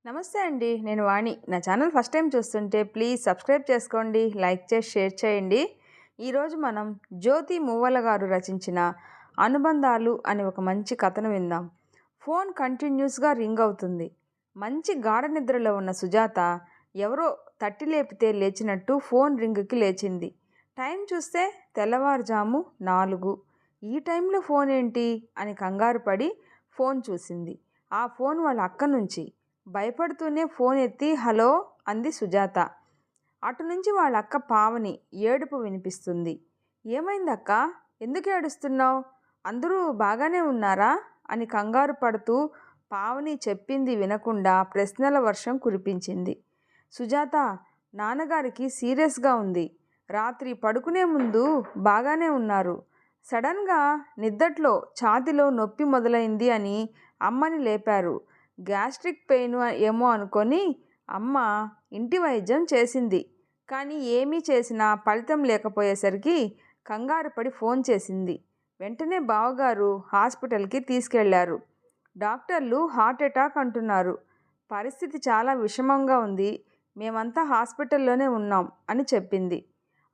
నమస్తే అండి. నేను వాణి. నా ఛానల్ ఫస్ట్ టైం చూస్తుంటే ప్లీజ్ సబ్స్క్రైబ్ చేసుకోండి, లైక్ చేసి షేర్ చేయండి. ఈరోజు మనం జ్యోతి మువ్వల గారు రచించిన అనుబంధాలు అనే ఒక మంచి కథను విందాం. ఫోన్ కంటిన్యూస్గా రింగ్ అవుతుంది. మంచి గాఢ నిద్రలో ఉన్న సుజాత ఎవరో తట్టి లేపితే లేచినట్టు ఫోన్ రింగ్కి లేచింది. టైం చూస్తే తెల్లవారుజాము 4. ఈ టైంలో ఫోన్ ఏంటి అని కంగారు పడి ఫోన్ చూసింది. ఆ ఫోన్ వాళ్ళ అక్క నుంచి. భయపడుతూనే ఫోన్ ఎత్తి హలో అంది సుజాత. అటు నుంచి వాళ్ళ అక్క పావని ఏడుపు వినిపిస్తుంది. ఏమైందక్క, ఎందుకు ఏడుస్తున్నావు? అందరూ బాగానే ఉన్నారా అని కంగారు పడుతూ పావని చెప్పింది వినకుండా ప్రశ్నల వర్షం కురిపించింది. సుజాత, నాన్నగారికి సీరియస్గా ఉంది. రాత్రి పడుకునే ముందు బాగానే ఉన్నారు. సడన్గా నిద్దట్లో ఛాతీలో నొప్పి మొదలైంది అని అమ్మని లేపారు. గ్యాస్ట్రిక్ పెయిన్ ఏమో అనుకొని అమ్మ ఇంటి వైద్యం చేసింది. కానీ ఏమీ చేసినా ఫలితం లేకపోయేసరికి కంగారు పడి ఫోన్ చేసింది. వెంటనే బావగారు హాస్పిటల్కి తీసుకెళ్లారు. డాక్టర్లు హార్ట్ అటాక్ అంటున్నారు. పరిస్థితి చాలా విషమంగా ఉంది. మేమంతా హాస్పిటల్లోనే ఉన్నాం అని చెప్పింది.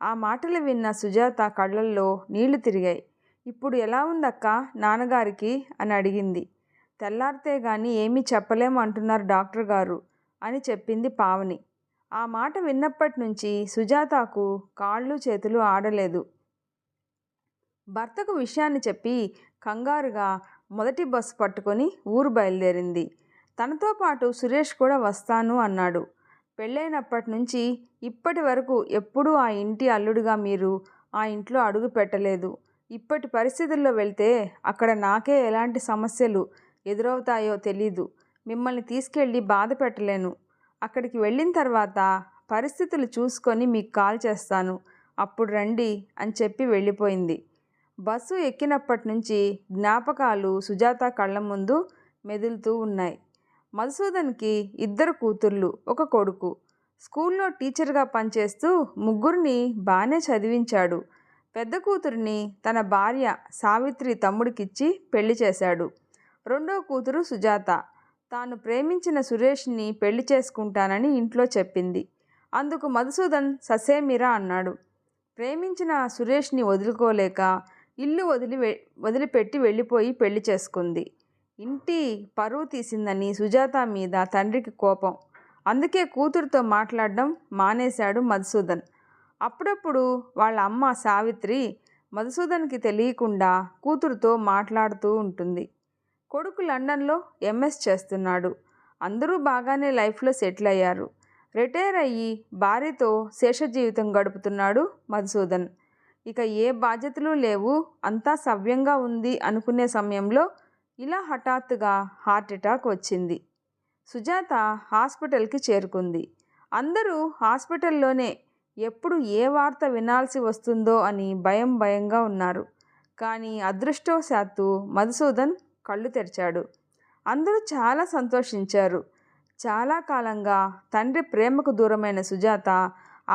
ఆ మాటలు విన్న సుజాత కళ్ళల్లో నీళ్లు తిరిగాయి. ఇప్పుడు ఎలా ఉందక్క నాన్నగారికి అని అడిగింది. తెల్లారితే గాని ఏమీ చెప్పలేము అంటున్నారు డాక్టర్ గారు అని చెప్పింది పావని. ఆ మాట విన్నప్పటి నుంచి సుజాతకు కాళ్ళు చేతులు ఆడలేదు. భర్తకు విషయాన్ని చెప్పి కంగారుగా మొదటి బస్సు పట్టుకొని ఊరు బయలుదేరింది. తనతో పాటు సురేష్ కూడా వస్తాను అన్నాడు. పెళ్ళైనప్పటి నుంచి ఇప్పటి వరకు ఎప్పుడూ ఆ ఇంటి అల్లుడిగా మీరు ఆ ఇంట్లో అడుగు పెట్టలేదు. ఇప్పటి పరిస్థితుల్లో వెళ్తే అక్కడ నాకే ఎలాంటి సమస్యలు ఎదురవుతాయో తెలీదు. మిమ్మల్ని తీసుకెళ్ళి బాధ పెట్టలేను. అక్కడికి వెళ్ళిన తర్వాత పరిస్థితులు చూసుకొని మీకు కాల్ చేస్తాను, అప్పుడు రండి అని చెప్పి వెళ్ళిపోయింది. బస్సు ఎక్కినప్పటి నుంచి జ్ఞాపకాలు సుజాత కళ్ళ ముందు మెదులుతూ ఉన్నాయి. మధుసూదన్కి 2 కూతుర్లు, 1 కొడుకు. స్కూల్లో టీచర్గా పనిచేస్తూ ముగ్గురిని బాగానే చదివించాడు. పెద్ద కూతురిని తన భార్య సావిత్రి తమ్ముడికిచ్చి పెళ్లి చేశాడు. రెండో కూతురు సుజాత తాను ప్రేమించిన సురేష్ని పెళ్లి చేసుకుంటానని ఇంట్లో చెప్పింది. అందుకు మధుసూదన్ ససేమిరా అన్నాడు. ప్రేమించిన సురేష్ని వదులుకోలేక ఇల్లు వదిలిపెట్టి వెళ్ళిపోయి పెళ్లి చేసుకుంది. ఇంటి పరువు తీసిందని సుజాత మీద తండ్రికి కోపం. అందుకే కూతురుతో మాట్లాడడం మానేశాడు మధుసూదన్. అప్పుడప్పుడు వాళ్ళ అమ్మ సావిత్రి మధుసూదన్కి తెలియకుండా కూతురుతో మాట్లాడుతూ ఉంటుంది. కొడుకు లండన్లో ఎంఎస్ చేస్తున్నాడు. అందరూ బాగానే లైఫ్లో సెటిల్ అయ్యారు. రిటైర్ అయ్యి భార్యతో శేష జీవితం గడుపుతున్నాడు మధుసూదన్. ఇక ఏ బాధ్యతలు లేవు, అంతా సవ్యంగా ఉంది అనుకునే సమయంలో ఇలా హఠాత్తుగా హార్ట్ అటాక్ వచ్చింది. సుజాత హాస్పిటల్కి చేరుకుంది. అందరూ హాస్పిటల్లోనే ఎప్పుడు ఏ వార్త వినాల్సి వస్తుందో అని భయంగా ఉన్నారు. కానీ అదృష్టవశాత్తు మధుసూదన్ కళ్ళు తెరిచాడు. అందరూ చాలా సంతోషించారు. చాలా కాలంగా తండ్రి ప్రేమకు దూరమైన సుజాత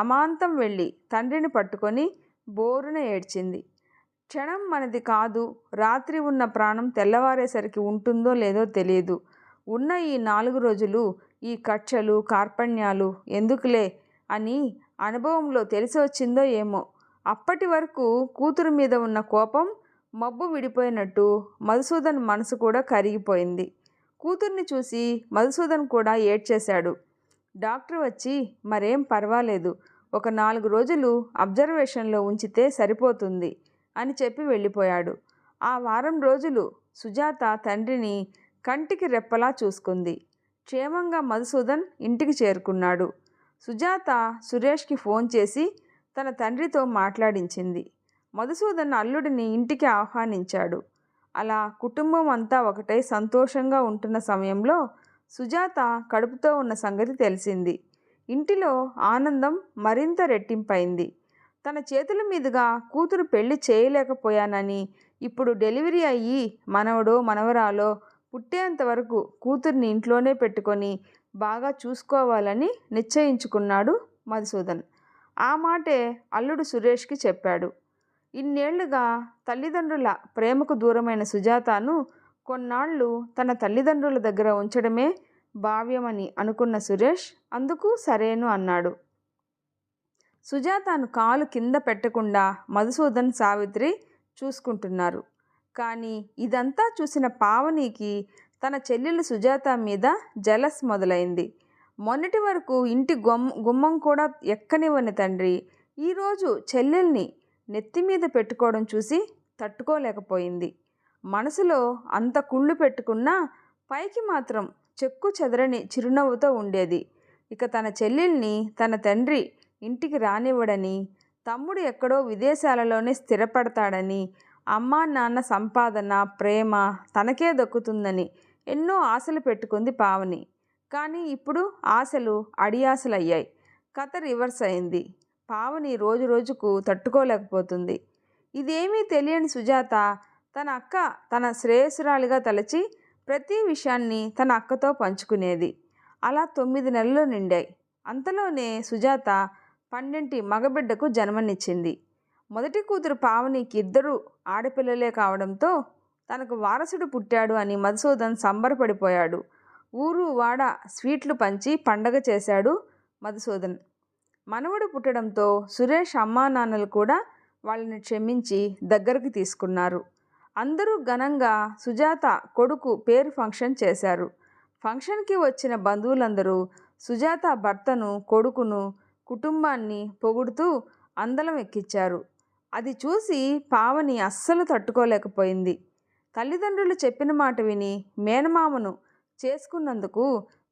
అమాంతం వెళ్ళి తండ్రిని పట్టుకొని బోరున ఏడ్చింది. క్షణం మనది కాదు, రాత్రి ఉన్న ప్రాణం తెల్లవారేసరికి ఉంటుందో లేదో తెలియదు. ఉన్న ఈ 4 రోజులు ఈ కక్షలు కార్పణ్యాలు ఎందుకులే అని అనుభవంలో తెలిసి వచ్చిందో ఏమో. అప్పటి వరకు కూతురు మీద ఉన్న కోపం మబ్బు విడిపోయినట్టు మధుసూదన్ మనసు కూడా కరిగిపోయింది. కూతుర్ని చూసి మధుసూదన్ కూడా ఏడ్చేశాడు. డాక్టర్ వచ్చి మరేం పర్వాలేదు, ఒక 4 రోజులు అబ్జర్వేషన్లో ఉంచితే సరిపోతుంది అని చెప్పి వెళ్ళిపోయాడు. ఆ వారం రోజులు సుజాత తండ్రిని కంటికి రెప్పలా చూసుకుంది. క్షేమంగా మధుసూదన్ ఇంటికి చేరుకున్నాడు. సుజాత సురేష్కి ఫోన్ చేసి తన తండ్రితో మాట్లాడించింది. మధుసూదన్ అల్లుడిని ఇంటికి ఆహ్వానించాడు. అలా కుటుంబం అంతా ఒకటై సంతోషంగా ఉంటున్న సమయంలో సుజాత కడుపుతో ఉన్న సంగతి తెలిసింది. ఇంటిలో ఆనందం మరింత రెట్టింపైంది. తన చేతుల మీదుగా కూతురు పెళ్లి చేయలేకపోయానని, ఇప్పుడు డెలివరీ అయ్యి మనవడో మనవరాలో పుట్టేంత వరకు కూతుర్ని ఇంట్లోనే పెట్టుకొని బాగా చూసుకోవాలని నిశ్చయించుకున్నాడు మధుసూదన్. ఆ మాటే అల్లుడు సురేష్కి చెప్పాడు. ఇన్నేళ్లుగా తల్లిదండ్రుల ప్రేమకు దూరమైన సుజాతను కొన్నాళ్ళు తన తల్లిదండ్రుల దగ్గర ఉంచడమే భావ్యమని అనుకున్న సురేష్ అందుకు సరేను అన్నాడు. సుజాతను కాలు కింద పెట్టకుండా మధుసూదన్, సావిత్రి చూసుకుంటున్నారు. కానీ ఇదంతా చూసిన పావనికి తన చెల్లెలు సుజాత మీద జలస్ మొదలైంది. మొన్నటి వరకు ఇంటి గుమ్మం కూడా ఎక్కనివ్వని తండ్రి ఈరోజు చెల్లెల్ని నెత్తిమీద పెట్టుకోవడం చూసి తట్టుకోలేకపోయింది. మనసులో అంత కుళ్ళు పెట్టుకున్నా పైకి మాత్రం చెక్కు చెదరని చిరునవ్వుతో ఉండేది. ఇక తన చెల్లెల్ని తన తండ్రి ఇంటికి రానివ్వడని, తమ్ముడు ఎక్కడో విదేశాలలోనే స్థిరపడతాడని, అమ్మా నాన్న సంపాదన, ప్రేమ తనకే దక్కుతుందని ఎన్నో ఆశలు పెట్టుకుంది పావని. కానీ ఇప్పుడు ఆశలు అడియాసలయ్యాయి. కథ రివర్స్ అయింది. పావని రోజు రోజుకు తట్టుకోలేకపోతుంది. ఇదేమీ తెలియని సుజాత తన అక్క తన శ్రేయస్సురాలిగా తలచి ప్రతి విషయాన్ని తన అక్కతో పంచుకునేది. అలా 9 నెలలు నిండాయి. అంతలోనే సుజాత 12 మగబిడ్డకు జన్మనిచ్చింది. మొదటి కూతురు పావనికి 2 ఆడపిల్లలే కావడంతో తనకు వారసుడు పుట్టాడు అని మధుసూదన్ సంబరపడిపోయాడు. ఊరు వాడ స్వీట్లు పంచి పండగ చేశాడు మధుసూదన్. మనవడు పుట్టడంతో సురేష్ అమ్మా నాన్నలు కూడా వాళ్ళని క్షమించి దగ్గరకు తీసుకున్నారు. అందరూ ఘనంగా సుజాత కొడుకు పేరు ఫంక్షన్ చేశారు. ఫంక్షన్కి వచ్చిన బంధువులందరూ సుజాత భర్తను, కొడుకును, కుటుంబాన్ని పొగుడుతూ అందలం ఎక్కించారు. అది చూసి పావని అస్సలు తట్టుకోలేకపోయింది. తల్లిదండ్రులు చెప్పిన మాట విని మేనమామను చేసుకున్నందుకు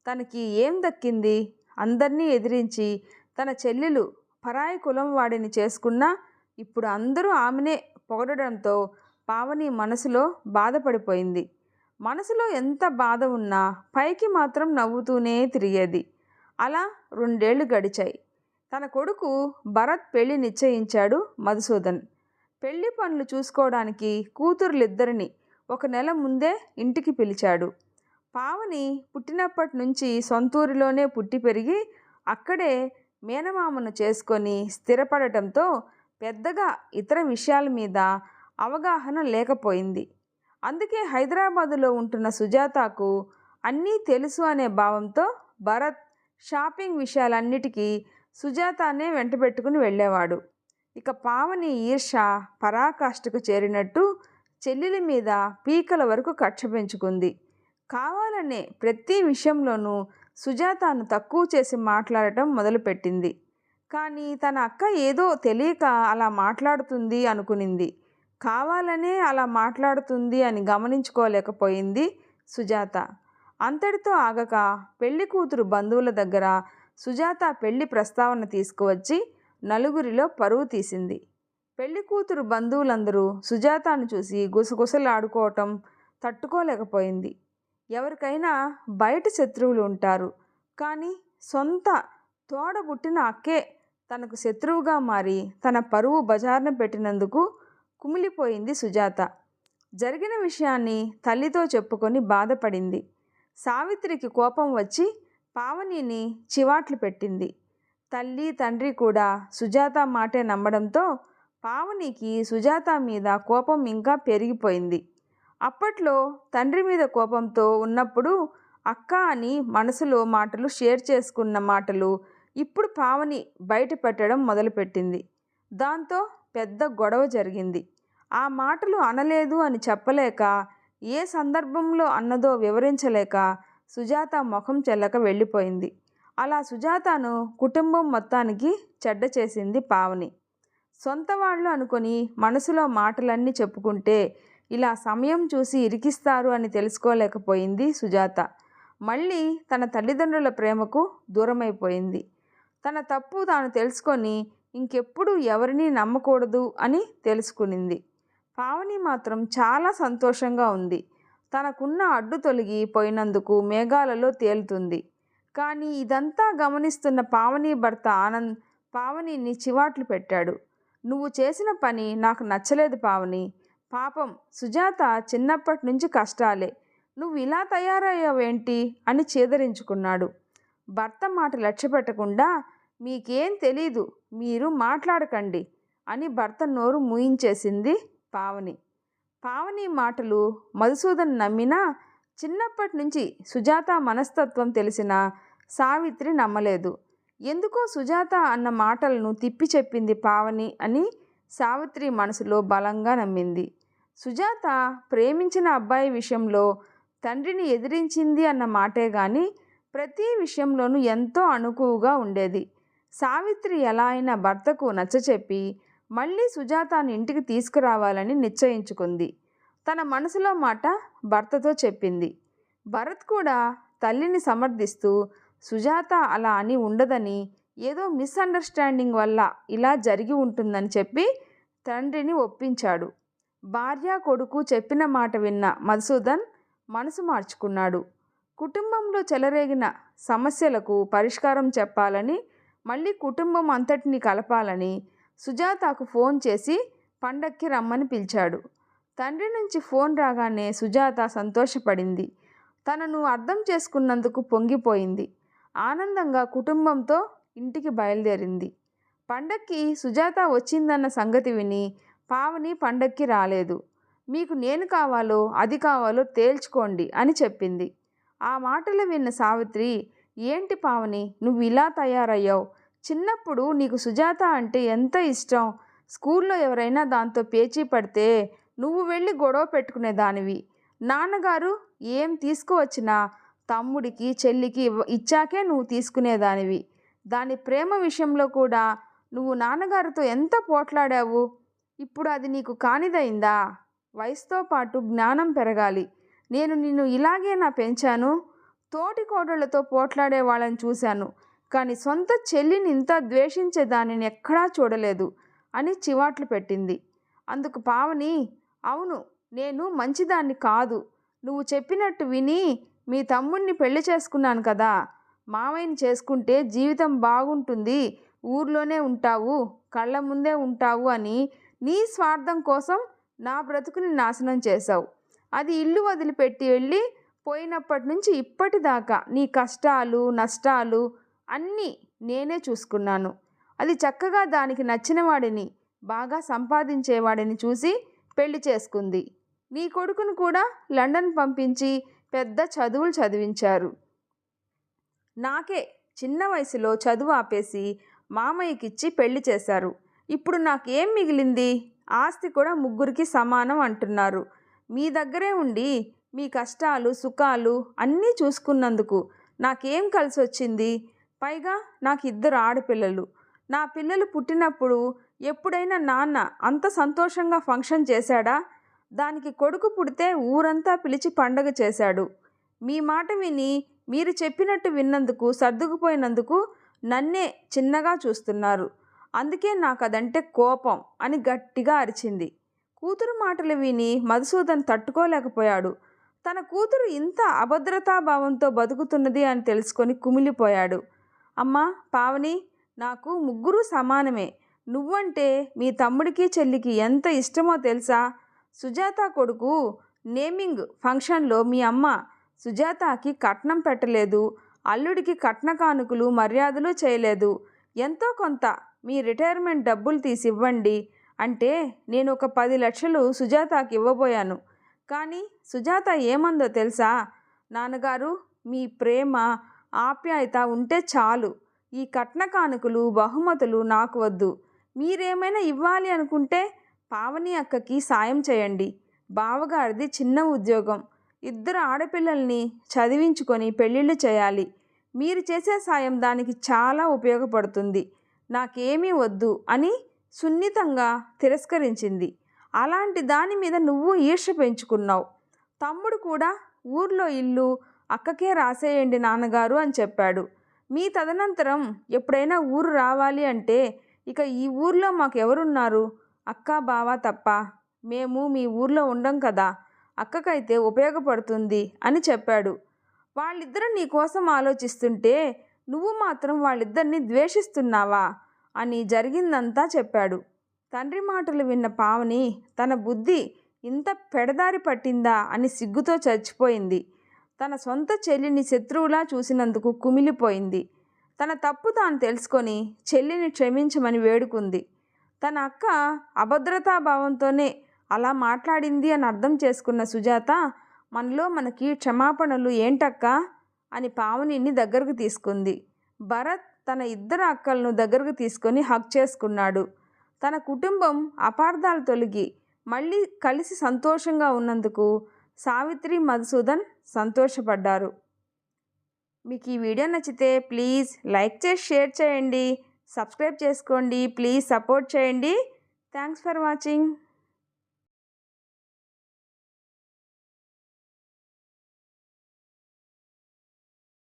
తనకి ఏం దక్కింది? అందరినీ ఎదిరించి తన చెల్లెలు పరాయి కులం వాడిని చేసుకున్నా ఇప్పుడు అందరూ ఆమెనే పొగడడంతో పావని మనసులో బాధపడిపోయింది. మనసులో ఎంత బాధ ఉన్నా పైకి మాత్రం నవ్వుతూనే తిరిగేది. అలా 2 ఏళ్ళు గడిచాయి. తన కొడుకు భరత్ పెళ్లి నిశ్చయించాడు మధుసూదన్. పెళ్లి పనులు చూసుకోవడానికి కూతుర్లిద్దరిని 1 నెల ముందే ఇంటికి పిలిచాడు. పావని పుట్టినప్పటి నుంచి సొంతూరులోనే పుట్టి పెరిగి అక్కడే మేనమామను చేసుకొని స్థిరపడటంతో పెద్దగా ఇతర విషయాల మీద అవగాహన లేకపోయింది. అందుకే హైదరాబాదులో ఉంటున్న సుజాతకు అన్నీ తెలుసు అనే భావంతో భరత్ షాపింగ్ విషయాలన్నిటికీ సుజాతనే వెంటబెట్టుకుని వెళ్ళేవాడు. ఇక పావని ఈర్ష పరాకాష్ఠకు చేరినట్టు చెల్లెలి మీద పీకల వరకు కక్ష పెంచుకుంది. కావాలనే ప్రతి విషయంలోనూ సుజాతను తక్కువ చేసి మాట్లాడటం మొదలుపెట్టింది. కానీ తన అక్క ఏదో తెలియక అలా మాట్లాడుతుంది అనుకునింది. కావాలనే అలా మాట్లాడుతుంది అని గమనించుకోలేకపోయింది సుజాత. అంతటితో ఆగక పెళ్లి కూతురు బంధువుల దగ్గర సుజాత పెళ్లి ప్రస్తావన తీసుకువచ్చి నలుగురిలో పరువు తీసింది. పెళ్లి కూతురు బంధువులందరూ సుజాతను చూసి గుసగుసలాడుకోవటం తట్టుకోలేకపోయింది. ఎవరికైనా బయట శత్రువులు ఉంటారు, కానీ సొంత తోడబుట్టిన అక్కే తనకు శత్రువుగా మారి తన పరువు బజార్న పెట్టినందుకు కుమిలిపోయింది సుజాత. జరిగిన విషయాన్ని తల్లితో చెప్పుకొని బాధపడింది. సావిత్రికి కోపం వచ్చి పావనిని చివాట్లు పెట్టింది. తల్లి తండ్రి కూడా సుజాత మాటే నమ్మడంతో పావనికి సుజాత మీద కోపం ఇంకా పెరిగిపోయింది. అప్పట్లో తండ్రి మీద కోపంతో ఉన్నప్పుడు అక్క అని మనసులో మాటలు షేర్ చేసుకున్న మాటలు ఇప్పుడు పావని బయట పెట్టడం మొదలుపెట్టింది. దాంతో పెద్ద గొడవ జరిగింది. ఆ మాటలు అనలేదు అని చెప్పలేక, ఏ సందర్భంలో అన్నదో వివరించలేక సుజాత ముఖం చెల్లక వెళ్ళిపోయింది. అలా సుజాతను కుటుంబం మొత్తానికి చెడ్డ చేసింది పావని. సొంత వాళ్ళు అనుకొని మనసులో మాటలన్నీ చెప్పుకుంటే ఇలా సమయం చూసి ఇరికిస్తారు అని తెలుసుకోలేకపోయింది సుజాత. మళ్ళీ తన తల్లిదండ్రుల ప్రేమకు దూరమైపోయింది. తన తప్పు తాను తెలుసుకొని ఇంకెప్పుడు ఎవరినీ నమ్మకూడదు అని తెలుసుకునింది. పావని మాత్రం చాలా సంతోషంగా ఉంది. తనకున్న అడ్డు తొలగి పోయినందుకు మేఘాలలో తేలుతుంది. కానీ ఇదంతా గమనిస్తున్న పావని భర్త ఆనంద్ పావనిని చివాట్లు పెట్టాడు. నువ్వు చేసిన పని నాకు నచ్చలేదు పావని. పాపం సుజాత చిన్నప్పటి నుంచి కష్టాలే, నువ్వు ఇలా తయారయ్యావేంటి అని చేదరించుకున్నాడు. భర్త మాట లక్ష్యపెట్టకుండా మీకేం తెలీదు, మీరు మాట్లాడకండి అని భర్త నోరు మూయించేసింది పావని. పావని మాటలు మధుసూదన్ నమ్మినా చిన్నప్పటి నుంచి సుజాత మనస్తత్వం తెలిసిన సావిత్రి నమ్మలేదు. ఎందుకో సుజాత అన్న మాటలను తిప్పి చెప్పింది పావని అని సావిత్రి మనసులో బలంగా నమ్మింది. సుజాత ప్రేమించిన అబ్బాయి విషయంలో తండ్రిని ఎదిరించింది అన్న మాటే గాని ప్రతి విషయంలోనూ ఎంతో అణకువగా ఉండేది. సావిత్రి ఎలా అయినా భర్తకు నచ్చచెప్పి మళ్ళీ సుజాతను ఇంటికి తీసుకురావాలని నిశ్చయించుకుంది. తన మనసులో మాట భర్తతో చెప్పింది. భరత్ కూడా తల్లిని సమర్థిస్తూ సుజాత అలా అని ఉండదని, ఏదో మిస్అండర్స్టాండింగ్ వల్ల ఇలా జరిగి ఉంటుందని చెప్పి తండ్రిని ఒప్పించాడు. భార్య కొడుకు చెప్పిన మాట విన్న మధుసూదన్ మనసు మార్చుకున్నాడు. కుటుంబంలో చెలరేగిన సమస్యలకు పరిష్కారం చెప్పాలని, మళ్ళీ కుటుంబం అంతటిని కలపాలని సుజాతకు ఫోన్ చేసి పండక్కి రమ్మని పిలిచాడు. తండ్రి నుంచి ఫోన్ రాగానే సుజాత సంతోషపడింది. తనను అర్థం చేసుకున్నందుకు పొంగిపోయింది. ఆనందంగా కుటుంబంతో ఇంటికి బయలుదేరింది. పండక్కి సుజాత వచ్చిందన్న సంగతి విని పావని పండక్కి రాలేదు. మీకు నేను కావాలో అది కావాలో తేల్చుకోండి అని చెప్పింది. ఆ మాటలు విన్న సావిత్రి, ఏంటి పావని నువ్వు ఇలా తయారయ్యావు? చిన్నప్పుడు నీకు సుజాత అంటే ఎంత ఇష్టం. స్కూల్లో ఎవరైనా దాంతో పేచీ పడితే నువ్వు వెళ్ళి గొడవ పెట్టుకునేదానివి. నాన్నగారు ఏం తీసుకువచ్చినా తమ్ముడికి చెల్లికి ఇచ్చాకే నువ్వు తీసుకునేదానివి. దాని ప్రేమ విషయంలో కూడా నువ్వు నాన్నగారితో ఎంత పోట్లాడావు. ఇప్పుడు అది నీకు కానిదైందా? వయసుతో పాటు జ్ఞానం పెరగాలి. నేను నిన్ను ఇలాగేనా పెంచాను? తోటి కోడళ్లతో పోట్లాడే వాళ్ళని చూశాను, కానీ సొంత చెల్లిని ఇంత ద్వేషించే దానిని ఎక్కడా చూడలేదు అని చివాట్లు పెట్టింది. అందుకు పావని, అవును, నేను మంచిదాన్ని కాదు. నువ్వు చెప్పినట్టు విని మీ తమ్ముడిని పెళ్లి చేసుకున్నాను కదా. మామయ్యని చేసుకుంటే జీవితం బాగుంటుంది, ఊర్లోనే ఉంటావు, కళ్ళ ముందే ఉంటావు అని నీ స్వార్థం కోసం నా బ్రతుకుని నాశనం చేశావు. అది ఇల్లు వదిలిపెట్టి వెళ్ళి పోయినప్పటి నుంచి ఇప్పటిదాకా నీ కష్టాలు నష్టాలు అన్నీ నేనే చూసుకున్నాను. అది చక్కగా దానికి నచ్చిన వాడిని, బాగా సంపాదించేవాడిని చూసి పెళ్లి చేసుకుంది. నీ కొడుకును కూడా లండన్ పంపించి పెద్ద చదువులు చదివించారు. నాకే చిన్న వయసులో చదువు ఆపేసి మామయ్యకిచ్చి పెళ్లి చేశారు. ఇప్పుడు నాకేం మిగిలింది? ఆస్తి కూడా ముగ్గురికి సమానం అంటున్నారు. మీ దగ్గరే ఉండి మీ కష్టాలు సుఖాలు అన్నీ చూసుకున్నందుకు నాకేం కలిసి వచ్చింది? పైగా నాకు 2 ఆడపిల్లలు. నా పిల్లలు పుట్టినప్పుడు ఎప్పుడైనా నాన్న అంత సంతోషంగా ఫంక్షన్ చేశాడా? దానికి కొడుకు పుడితే ఊరంతా పిలిచి పండగ చేశాడు. మీ మాట విని మీరు చెప్పినట్టు విన్నందుకు సర్దుకుపోయినందుకు నన్నే చిన్నగా చూస్తున్నారు. అందుకే నాకు అదంటే కోపం అని గట్టిగా అరిచింది. కూతురు మాటలు విని మధుసూదన్ తట్టుకోలేకపోయాడు. తన కూతురు ఇంత అభద్రతాభావంతో బతుకుతున్నది అని తెలుసుకొని కుమిలిపోయాడు. అమ్మా పావని, నాకు ముగ్గురు సమానమే. నువ్వంటే మీ తమ్ముడికి చెల్లికి ఎంత ఇష్టమో తెలుసా? సుజాత కొడుకు నేమింగ్ ఫంక్షన్లో మీ అమ్మ సుజాతకి కట్నం పెట్టలేదు, అల్లుడికి కట్న కానుకలు మర్యాదలు చేయలేదు. ఎంతో కొంత మీ రిటైర్మెంట్ డబ్బులు తీసి ఇవ్వండి అంటే నేను ఒక 10 లక్షలు సుజాతకి ఇవ్వబోయాను. కానీ సుజాత ఏమందో తెలుసా? నాన్నగారు, మీ ప్రేమ ఆప్యాయత ఉంటే చాలు, ఈ కట్న కానుకలు బహుమతులు నాకు వద్దు. మీరేమైనా ఇవ్వాలి అనుకుంటే పావని అక్కకి సాయం చేయండి. బావగారిది చిన్న ఉద్యోగం, 2 ఆడపిల్లల్ని చదివించుకొని పెళ్ళిళ్ళు చేయాలి. మీరు చేసే సాయం దానికి చాలా ఉపయోగపడుతుంది. నాకేమీ వద్దు అని సున్నితంగా తిరస్కరించింది. అలాంటి దాని మీద నువ్వు ఈర్ష్య పెంచుకున్నావు. తమ్ముడు కూడా ఊర్లో ఇల్లు అక్కకే రాసేయండి నాన్నగారు అని చెప్పాడు. మీ తదనంతరం ఎప్పుడైనా ఊరు రావాలి అంటే ఇక ఈ ఊర్లో మాకు ఎవరున్నారు? అక్క బావ తప్ప. మేము మీ ఊర్లో ఉండం కదా, అక్కకైతే ఉపయోగపడుతుంది అని చెప్పాడు. వాళ్ళిద్దరూ నీ కోసం ఆలోచిస్తుంటే నువ్వు మాత్రం వాళ్ళిద్దరిని ద్వేషిస్తున్నావా అని జరిగిందంతా చెప్పాడు. తండ్రి మాటలు విన్న పావని తన బుద్ధి ఇంత పెడదారి పట్టిందా అని సిగ్గుతో చచ్చిపోయింది. తన సొంత చెల్లిని శత్రువులా చూసినందుకు కుమిలిపోయింది. తన తప్పు తాను తెలుసుకొని చెల్లిని క్షమించమని వేడుకుంది. తన అక్క అభద్రతాభావంతోనే అలా మాట్లాడింది అని అర్థం చేసుకున్న సుజాత మనలో మనకి క్షమాపణలు ఏంటక్కా అని పావనిని దగ్గరకు తీసుకుంది. భరత్ తన ఇద్దరు అక్కలను దగ్గరకు తీసుకొని హగ్ చేసుకున్నాడు. తన కుటుంబం అపార్థాలు తొలగి మళ్ళీ కలిసి సంతోషంగా ఉన్నందుకు సావిత్రి, మధుసూదన్ సంతోషపడ్డారు. మీకు ఈ వీడియో నచ్చితే ప్లీజ్ లైక్ చేసి షేర్ చేయండి, సబ్స్క్రైబ్ చేసుకోండి, ప్లీజ్ సపోర్ట్ చేయండి. Thanks for watching.